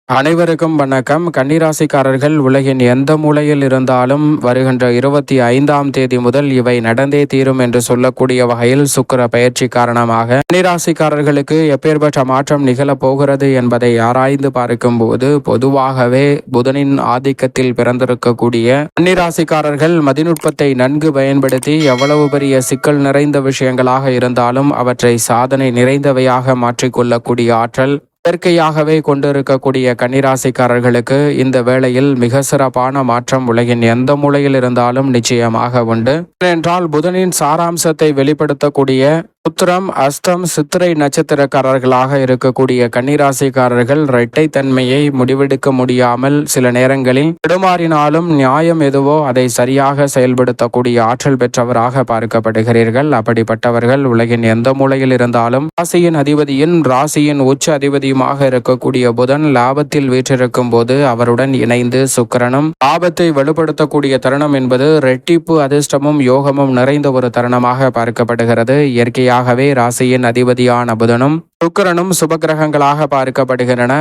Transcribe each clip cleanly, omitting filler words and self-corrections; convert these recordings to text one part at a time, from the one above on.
அனைவருக்கும் வணக்கம். கன்னிராசிக்காரர்கள் உலகின் எந்த மூலையில் இருந்தாலும் வருகின்ற 25ஆம் தேதி முதல் இவை நடந்தே தீரும் என்று சொல்லக்கூடிய வகையில் சுக்கிர பயிற்சி காரணமாக கன்னிராசிக்காரர்களுக்கு எப்பேற்பட்ட மாற்றம் நிகழப் போகிறது என்பதை ஆராய்ந்து பார்க்கும் போது பொதுவாகவே புதனின் ஆதிக்கத்தில் பிறந்திருக்கக்கூடிய கன்னிராசிக்காரர்கள் மதிநுட்பத்தை நன்கு பயன்படுத்தி எவ்வளவு பெரிய சிக்கல் நிறைந்த விஷயங்களாக இருந்தாலும் அவற்றை சாதனை நிறைந்தவையாக மாற்றிக்கொள்ளக்கூடிய ஆற்றல் இயற்கையாகவே கொண்டிருக்கக்கூடிய கன்னிராசிக்காரர்களுக்கு இந்த வேளையில் மிக சிறப்பான மாற்றம் உலகின் எந்த மூலையில் இருந்தாலும் நிச்சயமாக உண்டு. ஏனென்றால் புதனின் சாராம்சத்தை வெளிப்படுத்தக்கூடிய உத்திரம், அஸ்தம், சித்திரை நட்சத்திரக்காரர்களாக இருக்கக்கூடிய கன்னிராசிக்காரர்கள் இரட்டை தன்மையை முடிவெடுக்க முடியாமல் சில நேரங்களில் தடுமாறினாலும் நியாயம் எதுவோ அதை சரியாக செயல்படுத்தக்கூடிய ஆற்றல் பெற்றவராக பார்க்கப்படுகிறீர்கள். அப்படிப்பட்டவர்கள் உலகின் எந்த மூலையில் இருந்தாலும் ராசியின் அதிபதியின் ராசியின் உச்ச அதிபதியுமாக இருக்கக்கூடிய புதன் லாபத்தில் வீற்றிருக்கும் போது அவருடன் இணைந்து சுக்கிரனும் லாபத்தை வலுப்படுத்தக்கூடிய தருணம் என்பது ரெட்டிப்பு அதிர்ஷ்டமும் யோகமும் நிறைந்த ஒரு தருணமாக பார்க்கப்படுகிறது. இயற்கையாக ராசியின் அதிபதியான புதனும் சுக்கிரனும் சுபகிரகங்களாக பார்க்கப்படுகின்றன.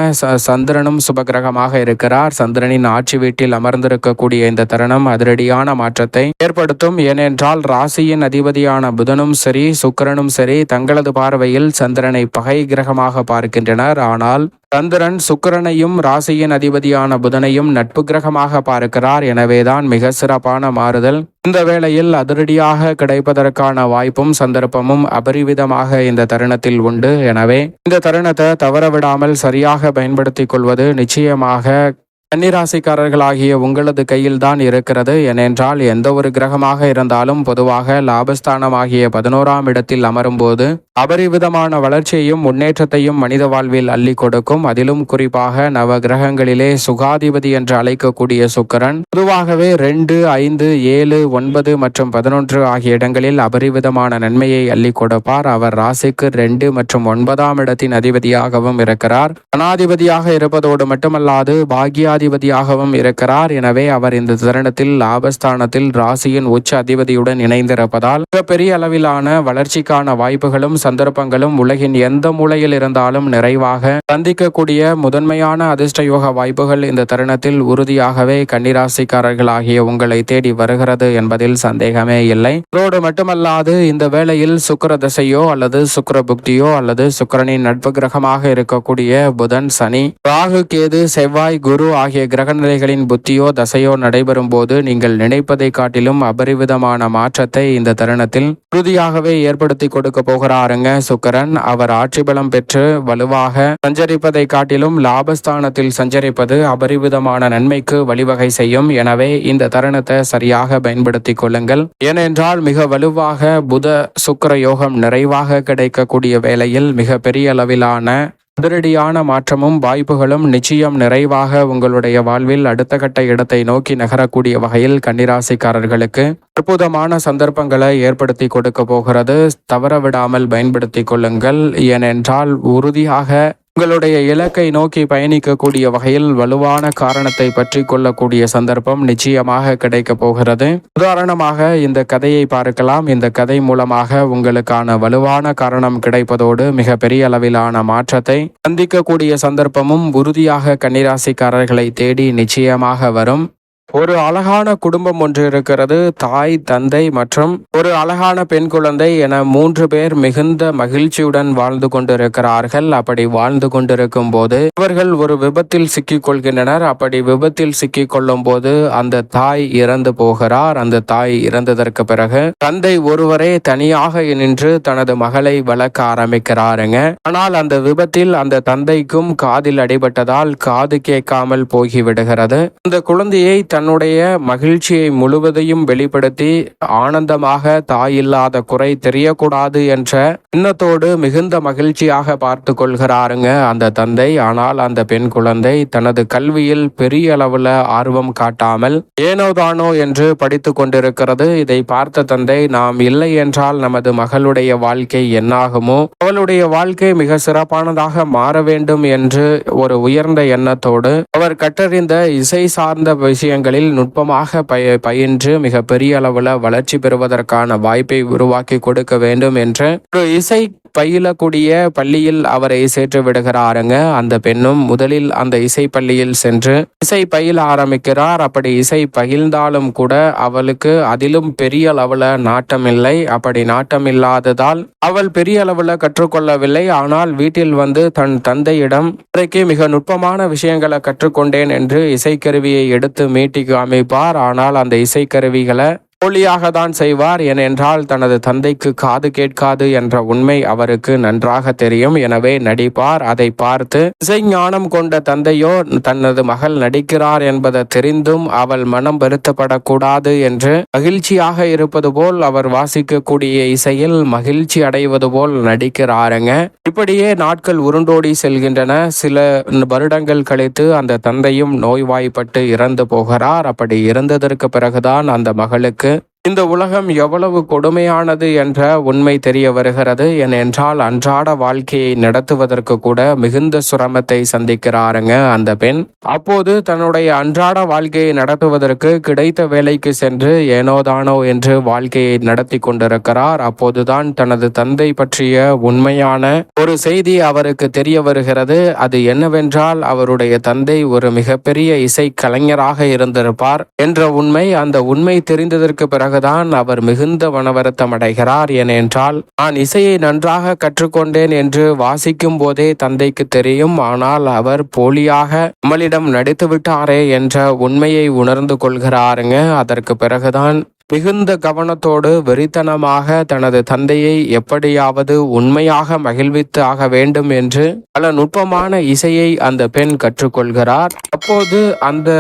சந்திரனும் சுபகிரகமாக இருக்கிறார். சந்திரனின் ஆட்சி வீட்டில் அமர்ந்திருக்கக்கூடிய இந்த தருணம் அதிரடியான மாற்றத்தை ஏற்படுத்தும். ஏனென்றால் ராசியின் அதிபதியான புதனும் சரி சுக்கிரனும் சரி தங்களது பார்வையில் சந்திரனை பகை கிரகமாக பார்க்கின்றனர். ஆனால் சந்திரன் சுக்கிரனையும் ராசியின் அதிபதியான புதனையும் நட்பு கிரகமாக பார்க்கிறார். எனவேதான் மிக சிறப்பான மாறுதல் இந்த வேளையில் அதிரடியாக கிடைப்பதற்கான வாய்ப்பும் சந்தர்ப்பமும் அபரிவிதமாக இந்த தருணத்தில் உண்டு. எனவே இந்த தருணத்தை தவறவிடாமல் சரியாக பயன்படுத்திக் கொள்வது நிச்சயமாக கன்னிராசிக்காரர்களாகிய உங்களது கையில் தான் இருக்கிறது. ஏனென்றால் எந்த ஒரு கிரகமாக இருந்தாலும் பொதுவாக லாபஸ்தானமாகிய 11ஆம் இடத்தில் அமரும் போது அபரிவிதமான வளர்ச்சியையும் முன்னேற்றத்தையும் மனித வாழ்வில் அள்ளி கொடுக்கும். அதிலும் குறிப்பாக நவ கிரகங்களிலே சுகாதிபதி என்று அழைக்கக்கூடிய சுக்கிரன் பொதுவாகவே 2, 5, 7, 9 மற்றும் 11 ஆகிய இடங்களில் அபரிவிதமான நன்மையை அள்ளி கொடுப்பார். அவர் ராசிக்கு 2 மற்றும் 9ஆம் இடத்தின் அதிபதியாகவும் இருக்கிறார். தனாதிபதியாக இருப்பதோடு மட்டுமல்லாது பாக்யாதிபதியாகவும் இருக்கிறார். எனவே அவர் இந்த தருணத்தில் லாபஸ்தானத்தில் ராசியின் உச்ச அதிபதியுடன் இணைந்திருப்பதால் மிகப்பெரிய அளவிலான வளர்ச்சிக்கான வாய்ப்புகளும் சந்தர்ப்பங்களும் உலகின் எந்த மூலையில் இருந்தாலும் நிறைவாக சந்திக்கக்கூடிய முதன்மையான அதிர்ஷ்ட யோக வாய்ப்புகள் இந்த தருணத்தில் உறுதியாகவே கன்னிராசிக்காரர்களாகிய உங்களை தேடி வருகிறது என்பதில் சந்தேகமே இல்லை. அதோடு மட்டுமல்லாது இந்த வேளையில் சுக்கிர தசையோ அல்லது சுக்கிர புக்தியோ அல்லது சுக்கிரனின் நட்பு கிரகமாக இருக்கக்கூடிய புதன், சனி, ராகு, கேது, செவ்வாய், குரு ஆகிய கிரக நிலைகளின் புத்தியோ தசையோ நடைபெறும் போது நீங்கள் நினைப்பதை காட்டிலும் அபரிவிதமான மாற்றத்தை இந்த தருணத்தில் உறுதியாகவே ஏற்படுத்தி கொடுக்க போகிறாருங்க சுக்கிரன். அவர் ஆட்சி பலம் பெற்று வலுவாக சஞ்சரிப்பதை காட்டிலும் லாபஸ்தானத்தில் சஞ்சரிப்பது அபரிவிதமான நன்மைக்கு வழிவகை செய்யும். எனவே இந்த தருணத்தை சரியாக பயன்படுத்திக் கொள்ளுங்கள். ஏனென்றால் மிக வலுவாக புத சுக்கிர யோகம் நிறைவாக கிடைக்கக்கூடிய வேளையில் மிக பெரிய அளவிலான அதிரடியான மாற்றமும் வாய்ப்புகளும் நிச்சயம் நிறைவாக உங்களுடைய வாழ்வில் அடுத்த கட்ட இடத்தை நோக்கி நகரக்கூடிய வகையில் கன்னிராசிக்காரர்களுக்கு அற்புதமான சந்தர்ப்பங்களை ஏற்படுத்தி கொடுக்க போகிறது. தவறவிடாமல் பயன்படுத்தி கொள்ளுங்கள். ஏனென்றால் உறுதியாக உங்களுடைய இலக்கை நோக்கி பயணிக்கக்கூடிய வகையில் வலுவான காரணத்தை பற்றி கொள்ளக்கூடிய சந்தர்ப்பம் நிச்சயமாக கிடைக்க போகிறது. உதாரணமாக இந்த கதையை பார்க்கலாம். இந்த கதை மூலமாக உங்களுக்கான வலுவான காரணம் கிடைப்பதோடு மிக பெரிய அளவிலான மாற்றத்தை சந்திக்கக்கூடிய சந்தர்ப்பமும் உறுதியாக கன்னிராசிக்காரர்களை தேடி நிச்சயமாக வரும். ஒரு அழகான குடும்பம் ஒன்று இருக்கிறது. தாய், தந்தை மற்றும் ஒரு அழகான பெண் குழந்தை என 3 பேர் மிகுந்த மகிழ்ச்சியுடன் வாழ்ந்து கொண்டிருக்கிறார்கள். அப்படி வாழ்ந்து கொண்டிருக்கும் போது இவர்கள் ஒரு விபத்தில் சிக்கிக் கொள்கின்றனர். அப்படி விபத்தில் சிக்கிக் கொள்ளும் போது அந்த தாய் இறந்து போகிறார். அந்த தாய் இறந்ததற்கு பிறகு தந்தை ஒருவரே தனியாக நின்று தனது மகளை வளர்க்க ஆரம்பிக்கிறாருங்க. ஆனால் அந்த விபத்தில் அந்த தந்தைக்கும் காதில் அடிபட்டதால் காது கேட்காமல் போய்விடுகிறது. அந்த குழந்தையை தன்னுடைய மகிழ்ச்சியை முழுவதையும் வெளிப்படுத்தி ஆனந்தமாக தாயில்லாத குறை தெரியக்கூடாது என்ற எண்ணத்தோடு மிகுந்த மகிழ்ச்சியாக பார்த்து கொள்கிறாருங்க அந்த தந்தை. ஆனால் அந்த பெண் குழந்தை தனது கல்வியில் பெரிய அளவுல ஆர்வம் காட்டாமல் ஏனோதானோ என்று படித்து கொண்டிருக்கிறது. இதை பார்த்த தந்தை, நாம் இல்லை என்றால் நமது மகளுடைய வாழ்க்கை என்னாகுமோ, அவளுடைய வாழ்க்கை மிக சிறப்பானதாக மாற வேண்டும் என்று ஒரு உயர்ந்த எண்ணத்தோடு அவர் கற்றறிந்த இசை சார்ந்த விஷயங்கள் நுட்பமாக பயின்று மிக பெரிய அளவில் வளர்ச்சி பெறுவதற்கான வாய்ப்பை உருவாக்கி கொடுக்க வேண்டும் என்ற ஒரு இசை பயிலக்கூடிய பள்ளியில் அவரை சேர்த்து விடுகிறாருங்க. அந்த பெண்ணும் முதலில் அந்த இசை பள்ளியில் சென்று இசை பயில ஆரம்பிக்கிறார். அப்படி இசை பயில்ந்தாலும் கூட அவளுக்கு அதிலும் பெரிய அளவுல நாட்டம் இல்லை. அப்படி நாட்டம் இல்லாததால் அவள் பெரிய அளவுல கற்றுக்கொள்ளவில்லை. ஆனால் வீட்டில் வந்து தன் தந்தையிடம் இன்றைக்கு மிக நுட்பமான விஷயங்களை கற்றுக்கொண்டேன் என்று இசைக்கருவியை எடுத்து மீட்டி காமிப்பார். ஆனால் அந்த இசைக்கருவிகளை போலியாக தான் செய்வார். ஏனென்றால் தனது தந்தைக்கு காது கேட்காது என்ற உண்மை அவருக்கு நன்றாக தெரியும். எனவே நடிப்பார். அதை பார்த்து இசை ஞானம் கொண்ட தந்தையோ தனது மகள் நடிக்கிறார் என்பதை தெரிந்தும் அவள் மனம் வருத்தப்படக்கூடாது என்று மகிழ்ச்சியாக இருப்பது போல் அவர் வாசிக்கக்கூடிய இசையில் மகிழ்ச்சி அடைவது போல் நடிக்கிறாருங்க. இப்படியே நாட்கள் உருண்டோடி செல்கின்றன. சில வருடங்கள் கழித்து அந்த தந்தையும் நோய்வாய்ப்பட்டு இறந்து போகிறார். அப்படி இறந்ததற்கு பிறகுதான் அந்த மகளுக்கு இந்த உலகம் எவ்வளவு கொடுமையானது என்ற உண்மை தெரிய வருகிறது. ஏனென்றால் அன்றாட வாழ்க்கையை நடத்துவதற்கு கூட மிகுந்த சிரமத்தை சந்திக்கிறாருங்க அந்த பெண். அப்போது தன்னுடைய அன்றாட வாழ்க்கையை நடத்துவதற்கு கிடைத்த வேலைக்கு சென்று ஏனோதானோ என்று வாழ்க்கையை நடத்தி கொண்டிருக்கிறார். அப்போதுதான் தனது தந்தை பற்றிய உண்மையான ஒரு செய்தி அவருக்கு தெரிய வருகிறது. அது என்னவென்றால் அவருடைய தந்தை ஒரு மிகப்பெரிய இசை கலைஞராக இருந்திருப்பார் என்ற உண்மை. அந்த உண்மை தெரிந்ததற்கு பிறகு தான் அவர் மிகுந்த மனவருத்தம் அடைகிறார். ஏனென்றால் நான் இசையை நன்றாக கற்றுக்கொண்டேன் என்று வாசிக்கும் போதே தந்தைக்கு தெரியும். ஆனால் அவர் போலியாக நம்மளிடம் நடித்து விட்டாரே என்ற உண்மையை உணர்ந்து கொள்கிறாருங்க. அதற்கு பிறகுதான் மிகுந்த கவனத்தோடு வெறித்தனமாக தனது தந்தையை எப்படியாவது உண்மையாக மகிழ்வித்து ஆக வேண்டும் என்று பல நுட்பமான இசையை அந்த பெண் கற்றுக்கொள்கிறார். அப்போது அந்த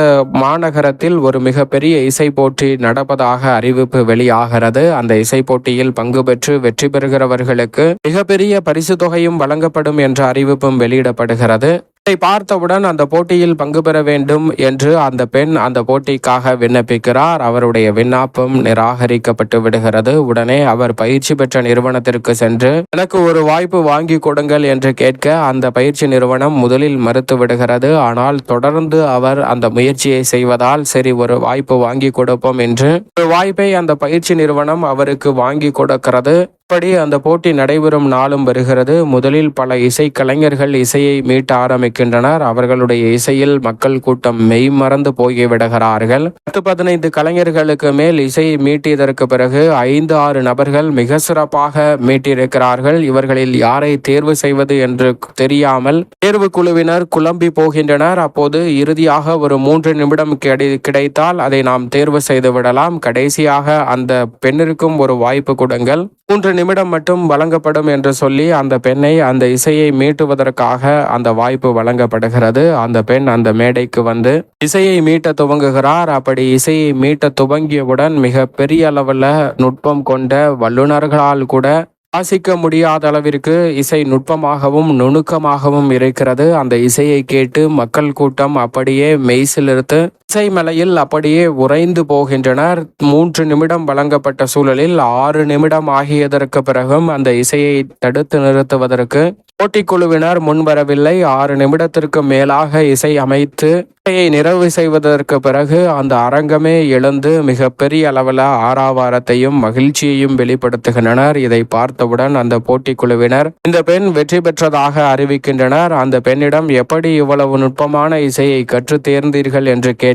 மாநகரத்தில் ஒரு மிகப்பெரிய இசை போட்டி நடப்பதாக அறிவிப்பு வெளியாகிறது. அந்த இசை போட்டியில் பங்கு பெற்று வெற்றி பெறுகிறவர்களுக்கு மிகப்பெரிய பரிசு தொகையும் வழங்கப்படும் என்ற அறிவிப்பும் வெளியிடப்படுகிறது. இதை பார்த்தவுடன் அந்த போட்டியில் பங்கு பெற வேண்டும் என்று அந்த பெண் அந்த போட்டிக்காக விண்ணப்பிக்கிறார். அவருடைய விண்ணப்பம் நிராகரிக்கப்பட்டு விடுகிறது. உடனே அவர் பயிற்சி பெற்ற நிறுவனத்திற்கு சென்று எனக்கு ஒரு வாய்ப்பு வாங்கி கொடுங்கள் என்று கேட்க அந்த பயிற்சி நிறுவனம் முதலில் மறுத்து விடுகிறது. ஆனால் தொடர்ந்து அவர் அந்த முயற்சியை செய்வதால் சரி ஒரு வாய்ப்பு வாங்கி கொடுப்போம் என்று ஒரு வாய்ப்பை அந்த பயிற்சி நிறுவனம் அவருக்கு வாங்கி கொடுக்கிறது. இப்படி அந்த போட்டி நடைபெறும் நாளும் வருகிறது. முதலில் பல இசை கலைஞர்கள் இசையை மீட்ட ஆரம்பிக்கின்றனர். அவர்களுடைய இசையில் மக்கள் கூட்டம் மெய்மறந்து போய்விடுகிறார்கள். 10-15 கலைஞர்களுக்கு மேல் இசையை மீட்டியதற்கு பிறகு 5-6 நபர்கள் மிக சிறப்பாக மீட்டியிருக்கிறார்கள். இவர்களில் யாரை தேர்வு செய்வது என்று தெரியாமல் தேர்வு குழுவினர் குழம்பி போகின்றனர். அப்போது இறுதியாக ஒரு 3 நிமிடம் கிடைத்தால் அதை நாம் தேர்வு செய்து விடலாம். கடைசியாக அந்த பெண்ணிற்கும் ஒரு வாய்ப்பு கொடுங்கள், 3 நிமிடம் மட்டும் வழங்கப்படும் என்று சொல்லி அந்த பெண்ணை அந்த இசையை மீட்டுவதற்காக அந்த வாய்ப்பு வழங்கப்படுகிறது. அந்த பெண் அந்த மேடைக்கு வந்து இசையை மீட்ட துவங்குகிறார். அப்படி இசையை மீட்ட துவங்கியவுடன் மிக பெரிய அளவில் நுட்பம் கொண்ட வல்லுநர்களால் கூட வாசிக்க முடியாத அளவிற்கு இசை நுட்பமாகவும் நுணுக்கமாகவும் இருக்கிறது. அந்த இசையை கேட்டு மக்கள் கூட்டம் அப்படியே மெய்சிலிருத்து இசை மலையில் அப்படியே உறைந்து போகின்றனர். 3 நிமிடம் வழங்கப்பட்ட சூழலில் 6 நிமிடம் ஆகியதற்கு பிறகும் அந்த இசையை தடுத்து நிறுத்துவதற்கு போட்டிக்குழுவினர் முன்வரவில்லை. 6 நிமிடத்திற்கு மேலாக இசை அமைத்து இசையை நிறைவு செய்வதற்கு பிறகு அந்த அரங்கமே எழுந்து மிக பெரிய அளவில் ஆரவாரத்தையும் மகிழ்ச்சியையும் வெளிப்படுத்துகின்றனர். இதை பார்த்தவுடன் அந்த போட்டிக்குழுவினர் இந்த பெண் வெற்றி பெற்றதாக அறிவிக்கின்றனர். அந்த பெண்ணிடம் எப்படி இவ்வளவு நுட்பமான இசையை கற்று தேர்ந்தீர்கள் என்று கேட்க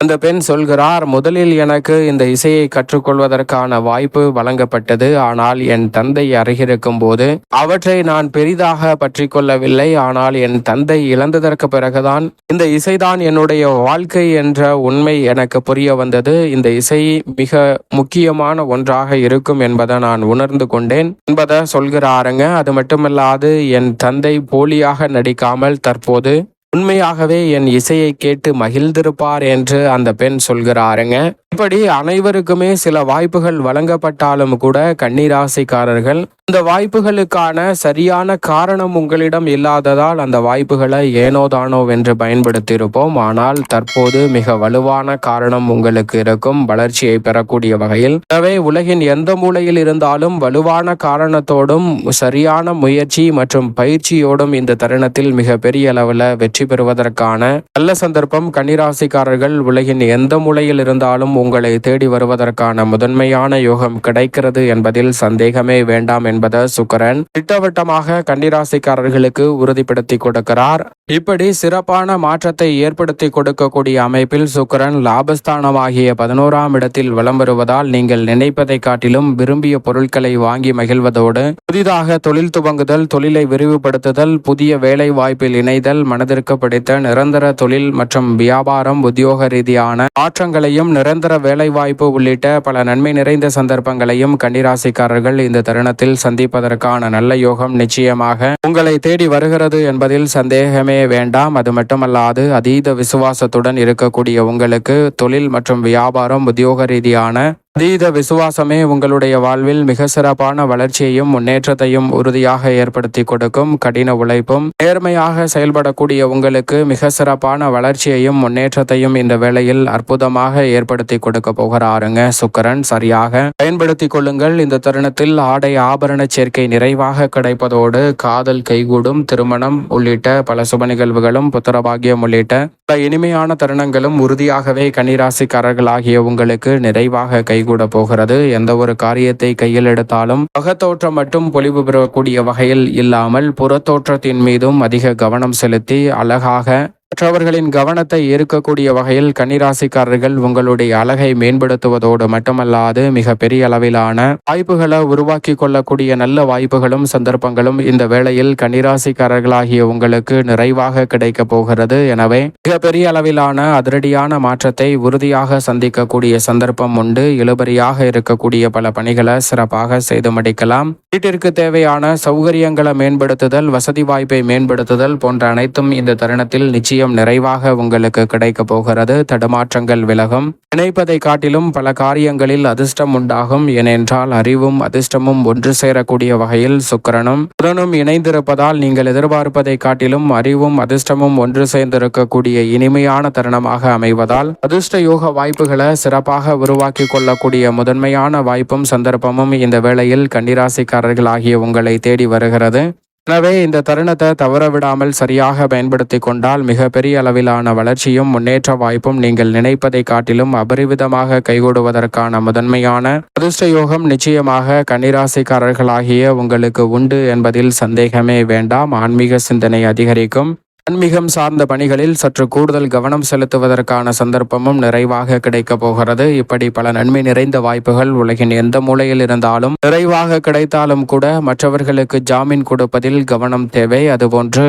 அந்த பெண் சொல்கிறார், முதலில் எனக்கு இந்த இசையை கற்றுக்கொள்வதற்கான வாய்ப்பு வழங்கப்பட்டது. ஆனால் என் தந்தை அருகிருக்கும் போது அவற்றை நான் பெரிதாக பற்றி கொள்ளவில்லை. ஆனால் என் தந்தை இழந்ததற்கு பிறகுதான் இந்த இசைதான் என்னுடைய வாழ்க்கை என்ற உண்மை எனக்கு புரிய வந்தது. இந்த இசை மிக முக்கியமான ஒன்றாக இருக்கும் என்பதை நான் உணர்ந்து கொண்டேன் என்பதை சொல்கிறாருங்க. அது மட்டுமல்லாது என் தந்தை போலியாக நடிக்காமல் தற்போது உண்மையாகவே என் இசையை கேட்டு மகிழ்ந்திருப்பார் என்று அந்த பெண் சொல்கிறாருங்க. இப்படி அனைவருக்குமே சில வாய்ப்புகள் வழங்கப்பட்டாலும் கூட கன்னிராசிக்காரர்கள் இந்த வாய்ப்புகளுக்கான சரியான காரணம் உங்களிடம் இல்லாததால் அந்த வாய்ப்புகளை ஏனோதானோ என்று பயன்படுத்தியிருப்போம். ஆனால் தற்போது மிக வலுவான காரணம் உங்களுக்கு இருக்கும் வளர்ச்சியை பெறக்கூடிய வகையில். எனவே உலகின் எந்த மூலையில் இருந்தாலும் வலுவான காரணத்தோடும் சரியான முயற்சி மற்றும் பயிற்சியோடும் இந்த தருணத்தில் மிக பெரிய அளவில் வெற்றி பெறுவதற்கான நல்ல சந்தர்ப்பம் கன்னிராசிக்காரர்கள் உலகின் எந்த மூலையில் இருந்தாலும் உங்களை தேடி வருவதற்கான முதன்மையான யோகம் கிடைக்கிறது என்பதில் சந்தேகமே வேண்டாம் என்பதை சுக்கிரன் திட்டவட்டமாக கன்னிராசிக்காரர்களுக்கு உறுதிப்படுத்தி கொடுக்கிறார். இப்படி சிறப்பான மாற்றத்தை ஏற்படுத்தி கொடுக்கக்கூடிய அமைப்பில் சுக்கிரன் லாபஸ்தானமாகிய 11ஆம் இடத்தில் வலம் வருவதால் நீங்கள் நினைப்பதை காட்டிலும் விரும்பிய பொருட்களை வாங்கி மகிழ்வதோடு புதிதாக தொழில் துவங்குதல், தொழிலை விரிவுபடுத்துதல், புதிய வேலை வாய்ப்பில் இணைதல், மனதிற்கு பிடித்த நிரந்தர தொழில் மற்றும் வியாபாரம், உத்தியோக ரீதியான மாற்றங்களையும் நிரந்தர வேலை வாய்ப்பு உள்ளிட்ட பல நன்மை நிறைந்த சந்தர்ப்பங்களையும் கன்னிராசிக்காரர்கள் இந்த தருணத்தில் சந்திப்பதற்கான நல்ல யோகம் நிச்சயமாக உங்களை தேடி வருகிறது என்பதில் சந்தேகமே வேண்டாம். அது மட்டுமல்லாது அதீத விசுவாசத்துடன் இருக்கக்கூடிய உங்களுக்கு தொழில் மற்றும் வியாபாரம், உத்தியோக ரீதியான அதீத விசுவாசமே உங்களுடைய வாழ்வில் மிக சிறப்பான வளர்ச்சியையும் முன்னேற்றத்தையும் உறுதியாக ஏற்படுத்தி கொடுக்கும். கடின உழைப்பும் நேர்மையாக செயல்படக்கூடிய உங்களுக்கு மிக சிறப்பான வளர்ச்சியையும் முன்னேற்றத்தையும் இந்த வேளையில் அற்புதமாக ஏற்படுத்தி கொடுக்க போகிறாருங்க சுக்கிரன். சரியாக பயன்படுத்திக் கொள்ளுங்கள். இந்த தருணத்தில் ஆடை ஆபரண சேர்க்கை நிறைவாக கிடைப்பதோடு காதல் கைகூடும், திருமணம் உள்ளிட்ட பல சுப நிகழ்வுகளும், புத்திரபாகியம் உள்ளிட்ட பல இனிமையான தருணங்களும் உறுதியாகவே கன்னிராசிக்காரர்களாகிய உங்களுக்கு நிறைவாக கூட போகிறது. எந்த ஒரு காரியத்தை கையில் எடுத்தாலும் அகத்தோற்றம் மட்டும் பொலிவு பெறக்கூடிய வகையில் இல்லாமல் புறத்தோற்றத்தின் மீதும் அதிக கவனம் செலுத்தி அழகாக மற்றவர்களின் கவனத்தை ஈர்க்கக்கூடிய வகையில் கன்னிராசிக்காரர்கள் உங்களுடைய அழகை மேம்படுத்துவதோடு மட்டுமல்லாது மிக பெரிய அளவிலான வாய்ப்புகளை உருவாக்கி கொள்ளக்கூடிய நல்ல வாய்ப்புகளும் சந்தர்ப்பங்களும் இந்த வேளையில் கன்னிராசிக்காரர்களாகிய உங்களுக்கு நிறைவாக கிடைக்க போகிறது. எனவே மிக பெரிய அளவிலான அதிரடியான மாற்றத்தை உறுதியாக சந்திக்கக்கூடிய சந்தர்ப்பம் உண்டு. இழுபறியாக இருக்கக்கூடிய பல பணிகளை சிறப்பாக செய்து முடிக்கலாம். வீட்டிற்கு தேவையான சௌகரியங்களை மேம்படுத்துதல், வசதி வாய்ப்பை மேம்படுத்துதல் போன்ற அனைத்தும் இந்த தருணத்தில் நிச்சயம் நிறைவாக உங்களுக்கு கிடைக்க போகிறது. தடுமாற்றங்கள் விலகும். நினைப்பதை காட்டிலும் பல காரியங்களில் அதிர்ஷ்டம் உண்டாகும். ஏனென்றால் அறிவும் அதிர்ஷ்டமும் ஒன்று சேரக்கூடிய வகையில் சுக்கிரனும் புதனும் இணைந்திருப்பதால் நீங்கள் எதிர்பார்ப்பதை காட்டிலும் அறிவும் அதிர்ஷ்டமும் ஒன்று சேர்ந்திருக்கக்கூடிய இனிமையான தருணமாக அமைவதால் அதிர்ஷ்ட யோக வாய்ப்புகளை சிறப்பாக உருவாக்கி கொள்ளக்கூடிய முதன்மையான வாய்ப்பும் சந்தர்ப்பமும் இந்த வேளையில் கன்னிராசிக்காரர்களாகிய உங்களை தேடி வருகிறது. எனவே இந்த தருணத்தை தவறவிடாமல் சரியாக பயன்படுத்தி கொண்டால் மிகப்பெரிய அளவிலான வளர்ச்சியும் முன்னேற்ற வாய்ப்பும் நீங்கள் நினைப்பதை காட்டிலும் அபரிவிதமாக கைகூடுவதற்கான முதன்மையான அதிர்ஷ்ட யோகம் நிச்சயமாக கன்னிராசிக்காரர்களாகிய உங்களுக்கு உண்டு என்பதில் சந்தேகமே வேண்டாம். ஆன்மீக சிந்தனை அதிகரிக்கும். ஆன்மீகம் சார்ந்த பணிகளில் சற்று கூடுதல் கவனம் செலுத்துவதற்கான சந்தர்ப்பமும் நிறைவாக கிடைக்க போகிறது. இப்படி பல நன்மை நிறைந்த வாய்ப்புகள் உலகின் எந்த மூலையில் இருந்தாலும் நிறைவாக கிடைத்தாலும் கூட மற்றவர்களுக்கு ஜாமீன் கொடுப்பதில் கவனம் தேவை. அதுபோன்று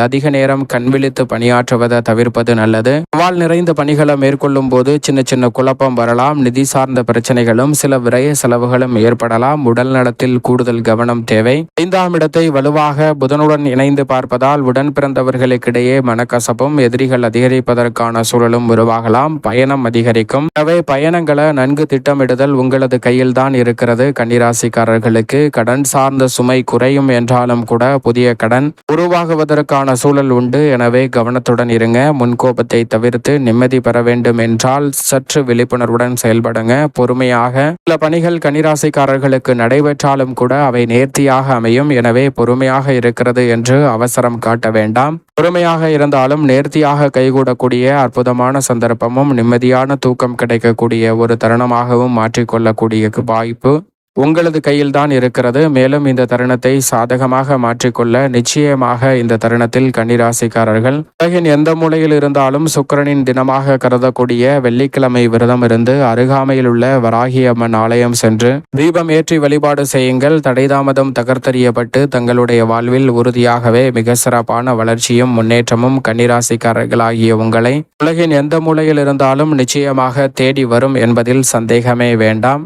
அதிக நேரம் கண்விழித்து பணியாற்றுவதை தவிர்ப்பது நல்லது. சவால் நிறைந்த பணிகளை மேற்கொள்ளும் போது சின்ன சின்ன குழப்பம் வரலாம். நிதி சார்ந்த பிரச்சனைகளும் சில விரய செலவுகளும் ஏற்படலாம். உடல் நலத்தில் கூடுதல் கவனம் தேவை. 5ஆம் இடத்தை வலுவாக புதனுடன் இணைந்து பார்ப்பதால் உடன் பிறந்தவர்களை இடையே மனக்கசப்பும் எதிரிகள் அதிகரிப்பதற்கான சூழலும் உருவாகலாம். பயணம் அதிகரிக்கும். எனவே பயணங்களை நன்கு திட்டமிடுதல் உங்களது கையில் தான் இருக்கிறது. கன்னிராசிக்காரர்களுக்கு கடன் சார்ந்த சுமை குறையும் என்றாலும் கூட புதிய கடன் உருவாகுவதற்கான சூழல் உண்டு. எனவே கவனத்துடன் இருங்க. முன்கோபத்தை தவிர்த்து நிம்மதி பெற வேண்டும் என்றால் சற்று விழிப்புணர்வுடன் செயல்படுங்க. பொறுமையாக சில பணிகள் கன்னிராசிக்காரர்களுக்கு நடைபெற்றாலும் கூட அவை நேர்த்தியாக அமையும். எனவே பொறுமையாக இருக்கிறது என்று அவசரம் காட்ட வேண்டாம். பொறுமையாக இருந்தாலும் நேர்த்தியாக கைகூடக்கூடிய அற்புதமான சந்தர்ப்பமும் நிம்மதியான தூக்கம் கிடைக்கக்கூடிய ஒரு தருணமாகவும் மாற்றிக்கொள்ளக்கூடிய வாய்ப்பு உங்களது கையில் தான் இருக்கிறது. மேலும் இந்த தருணத்தை சாதகமாக மாற்றிக்கொள்ள நிச்சயமாக இந்த தருணத்தில் கன்னிராசிக்காரர்கள் உலகின் எந்த மூலையில் இருந்தாலும் சுக்கிரனின் தினமாக கருதக்கூடிய வெள்ளிக்கிழமை விரதம் இருந்து அருகாமையில் உள்ள வராகி அம்மன் ஆலயம் சென்று தீபம் ஏற்றி வழிபாடு செய்யுங்கள். தடைதாமதம் தகர்த்தெறியப்பட்டு தங்களுடைய வாழ்வில் உறுதியாகவே மிக சிறப்பான வளர்ச்சியும் முன்னேற்றமும் கன்னிராசிக்காரர்களாகிய உங்களை உலகின் எந்த மூலையில் இருந்தாலும் நிச்சயமாக தேடி வரும் என்பதில் சந்தேகமே வேண்டாம்.